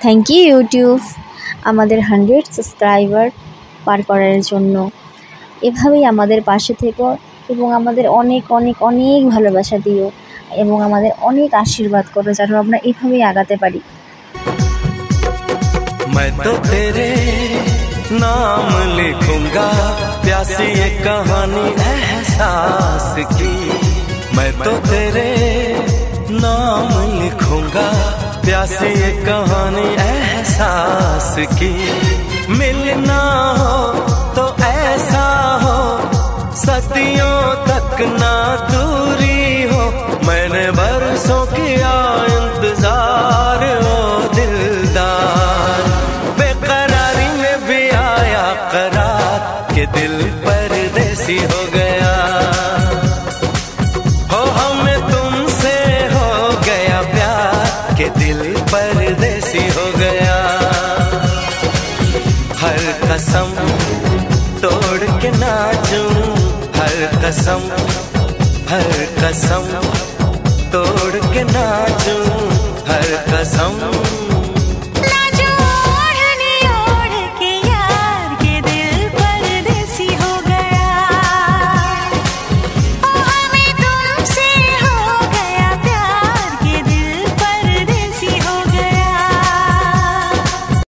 Thank you YouTube আমাদের 100 subscriber পার করার জন্য। এভাবেই আমাদের পাশে থেকো এবং আমাদের অনেক অনেক অনেক ভালোবাসা দিও এবং আমাদের অনেক আশীর্বাদ করো যেন আমরা এভাবেই আগাতে পারি। मैं तो तेरे नाम लिखूंगा प्यासी ये कहानी एहसास की। मैं तो तेरे नाम लिखूंगा प्यासी ये कहानी एहसास की। मिलना हो तो ऐसा हो सदियों तक ना दूरी हो। मैंने बरसों किया इंतजार ओ दिलदार। बेकरारी में भी आया करार के दिल परदेसी हो गया। हो हमें तुमसे हो गया प्यार के दिल परदेसी हो गया। हर कसम तोड़ के नाचूं हर कसम तोड़ के नाचूं हर कसम